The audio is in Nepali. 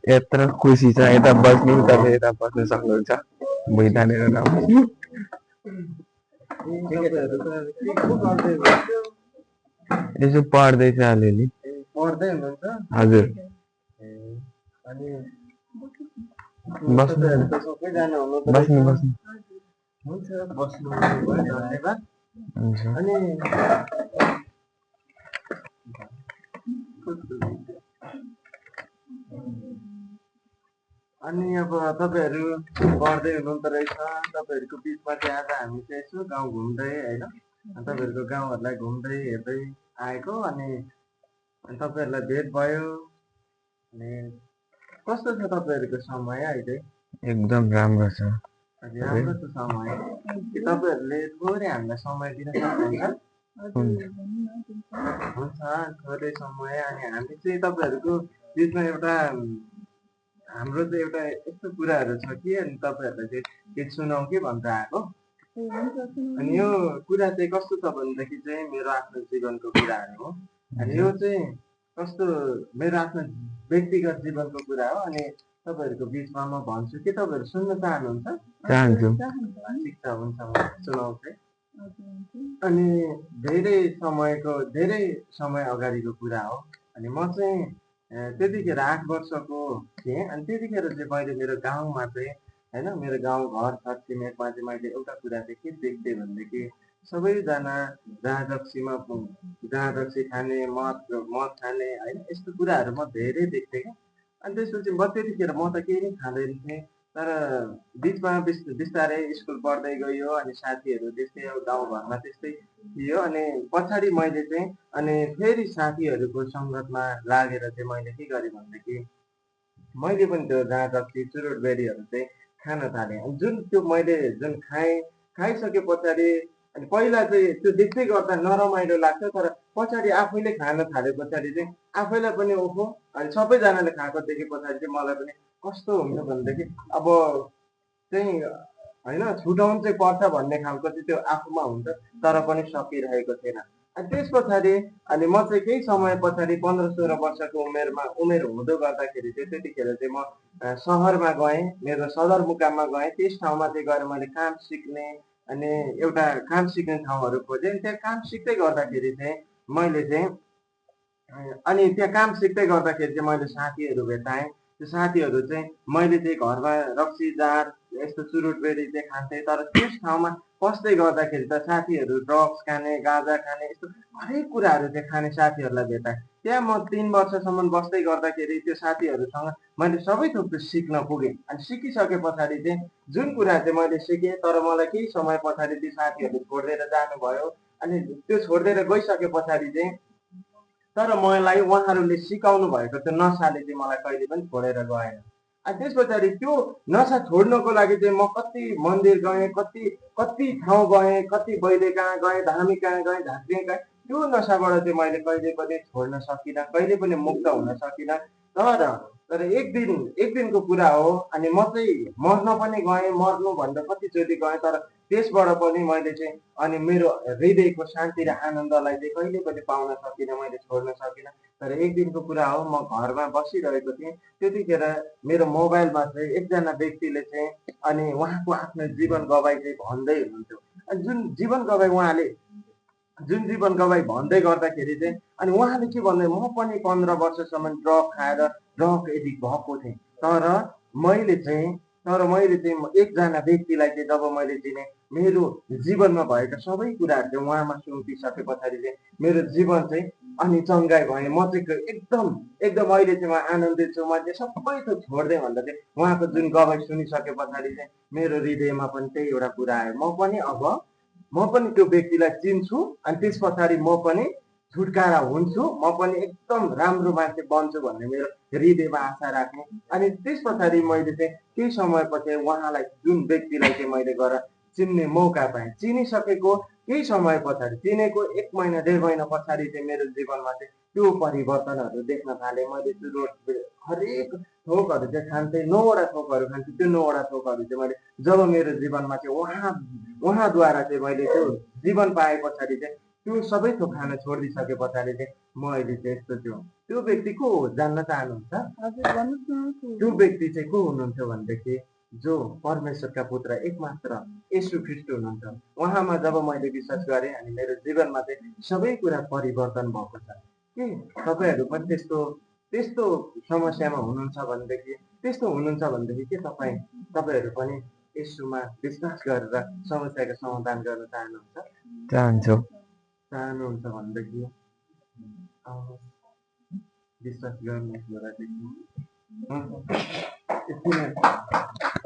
यत्र खुसी छ यता बस्नु तपाईँ यता बस्न सक्नुहुन्छ भुइँ तानेर नबस्नु यसो पढ्दैछ अलिअलि हजुर बस्नु बस्नु बस्नु अनि अब तपाईहरु पढ्दै हुनुहुन्छ रहेछ तपाईहरुको बीचमा चाहिँ आज हामी चाहिँ यसो गाउँ घुम्दै हैन तपाईहरुको गाउँहरुलाई घुम्दै हेर्दै आएको अनि तपाईहरुलाई भेट भयो अनि कस्तो छ तपाईहरुको समय अहिले एकदम राम्रो छ राम्रो छ समय के तपाईहरुले थोरै हामीलाई समय दिन सक्नुहुन्छ हुन्छ थोरै समय अनि हामी चाहिँ तपाईहरुको बीचमा एउटा हाम्रो चाहिँ एउटा यस्तो कुराहरू छ कि अनि तपाईहरुलाई चाहिँ के सुनाउ के भन्छ आएको अनि यो कुरा चाहिँ कस्तो छ भनेदेखि चाहिँ मेरो आफ्नो जीवनको कुराहरू हो अनि यो चाहिँ कस्तो मेरो आफ्नो व्यक्तिगत जीवनको कुरा हो अनि तपाईहरुको बीचमा म भन्छु के तपाईहरु सुन्न चाहनुहुन्छ चाहन्छु ठिक छ हुन्छ म सुनाउँछु अनि धेरै समय अगाडिको कुरा हो अनि म चाहिँ त्यतिखेर 8 वर्षको थिएँ अनि त्यतिखेर चाहिँ मैले मेरो गाउँमा चाहिँ हैन मेरो गाउँ घर छर छिमेकमा चाहिँ मैले एउटा कुरा चाहिँ के देख्थेँ भनेदेखि सबैजना जहाँ रक्सी खाने मद खाने हैन यस्तो कुराहरू म धेरै देख्थेँ क्या अनि त्यसपछि म त्यतिखेर म त केही नै खाँदैन थिएँ तर बिचमा बिस्तारै स्कुल पढ्दै गयो अनि साथीहरू त्यस्तै गाउँघरमा त्यस्तै थियो अनि पछाडि मैले चाहिँ अनि फेरि साथीहरूको सङ्गतमा लागेर चाहिँ मैले के गरेँ भनेदेखि मैले पनि त्यो जहाँ रक्सी चुरोट बेरीहरू चाहिँ खान थालेँ अनि त्यो मैले खाइसके पछाडि अनि पहिला चाहिँ त्यो देख्दै गर्दा नरमाइलो लाग्छ तर पछाडि आफैले खान थाले पछाडि चाहिँ आफैलाई पनि ओहो अनि सबैजनाले खाएको देखे पछाडि चाहिँ मलाई पनि कस्तो हुन्छ भनेदेखि अब चाहिँ हैन छुटाउनु चाहिँ पर्छ भन्ने खालको चाहिँ त्यो आफूमा हुन्छ तर पनि सकिरहेको थिएन अनि त्यस पछाडि अनि म चाहिँ केही समय पछाडि 15-16 वर्षको उमेर हुँदो गर्दाखेरि चाहिँ त्यतिखेर चाहिँ म सहरमा गएँ मेरो सदरमुकाममा गएँ त्यस ठाउँमा चाहिँ गएर मैले काम सिक्ने अनि एउटा काम सिक्ने ठाउँहरू खोजेँ त्यहाँ काम सिक्दै गर्दाखेरि चाहिँ मैले चाहिँ अनि त्यहाँ काम सिक्दै गर्दाखेरि चाहिँ मैले साथीहरू भेटाएँ त्यो साथीहरू चाहिँ मैले चाहिँ घरमा रक्सी जार यस्तो चुरोट बेरी चाहिँ खान्थेँ तर त्यस ठाउँमा बस्दै गर्दाखेरि त साथीहरू ड्रग्स खाने गाँजा खाने यस्तो हरेक कुराहरू चाहिँ खाने साथीहरूलाई भेटाएँ त्यहाँ म 3 वर्षसम्म बस्दै गर्दाखेरि त्यो साथीहरूसँग मैले सबै थोक सिक्न पुगेँ अनि सिकिसके पछाडि चाहिँ जुन कुरा चाहिँ मैले सिकेँ तर मलाई केही समय पछाडि त्यो साथीहरूले छोडेर जानुभयो अनि त्यो छोडेर गइसके पछाडि चाहिँ तर मलाई उहाँहरूले सिकाउनु भएको त्यो नसाले चाहिँ मलाई कहिले पनि छोडेर गएन अनि त्यस पछाडि त्यो नसा छोड्नको लागि चाहिँ म कति मन्दिर गएँ कति ठाउँ गएँ कति वैद्य कहाँ गएँ धामी कहाँ गएँ झाँक्री गएँ त्यो नसाबाट चाहिँ मैले कहिले पनि छोड्न सकिनँ कहिले पनि मुक्त हुन सकिनँ तर एक दिनको कुरा हो अनि म चाहिँ मर्न पनि गएँ मर्नुभन्दा कतिचोटि गएँ तर त्यसबाट पनि मैले चाहिँ अनि मेरो हृदयको शान्ति र आनन्दलाई चाहिँ कहिले पनि पाउन सकिनँ मैले छोड्न सकिनँ तर एक दिनको कुरा हो म घरमा बसिरहेको थिएँ त्यतिखेर मेरो मोबाइलमा चाहिँ एकजना व्यक्तिले चाहिँ अनि उहाँको आफ्नो जीवन गवाई चाहिँ भन्दै हुनुहुन्थ्यो अनि जुन जीवन गवाई भन्दै गर्दाखेरि चाहिँ अनि उहाँले के भन्दै म पनि 15 वर्षसम्म ड्रग खाएर ड्रग एडिक्ट भएको थिएँ तर मैले चाहिँ एकजना व्यक्तिलाई चाहिँ जब मैले चिने मेरो जीवनमा भएका सबै कुराहरू चाहिँ उहाँमा सुम्पिसके पछाडि चाहिँ मेरो जीवन चाहिँ अनि चङ्गाई भएँ म चाहिँ एकदम अहिले चाहिँ म आनन्दित छु मैले सबै थोक छोड्दै भन्दा चाहिँ उहाँको जुन गवाई सुनिसके पछाडि चाहिँ मेरो हृदयमा पनि त्यही एउटा कुरा आयो म पनि अब म पनि त्यो व्यक्तिलाई चिन्छु अनि त्यस पछाडि म पनि छुटकारा हुन्छु, म पनि एकदम राम्रो मान्छे बन्छु भन्ने मेरो हृदयमा आशा राख्ने। अनि त्यस पछाडि मैले चाहिँ केही समयपछि उहाँलाई जुन व्यक्तिलाई चाहिँ मैले गएर चिन्ने मौका पाएँ, चिनिसकेको केही समय पछाडि, चिनेको 1 महिना 1.5 महिना पछाडि चाहिँ मेरो जीवनमा चाहिँ त्यो परिवर्तनहरू देख्न थालेँ। मैले त्यो हरेक थोकहरू चाहिँ खान्थेँ, 9वटा थोकहरू खान्थेँ। त्यो 9वटा थोकहरू चाहिँ मैले जब मेरो जीवनमा चाहिँ उहाँद्वारा चाहिँ मैले त्यो जीवन पाए पछाडि चाहिँ त्यो सबै थोक खान छोडिदिइसके पछाडि चाहिँ म अहिले चाहिँ यस्तो छु। त्यो व्यक्ति को हो जान्न चाहनुहुन्छ? त्यो व्यक्ति चाहिँ को हुनुहुन्थ्यो भनेदेखि जो परमेश्वरका पुत्र एकमात्र येशू ख्रीष्ट हुनुहुन्छ। उहाँमा जब मैले विश्वास गरेँ अनि मेरो जीवनमा चाहिँ सबै कुरा परिवर्तन भएको छ। के तपाईँहरू पनि त्यस्तो समस्यामा हुनुहुन्छ भनेदेखि के तपाईँहरू पनि येशूमा विश्वास गरेर समस्याको समाधान गर्न चाहनुहुन्छ भनेदेखि विश्वास गर्नुहोस्।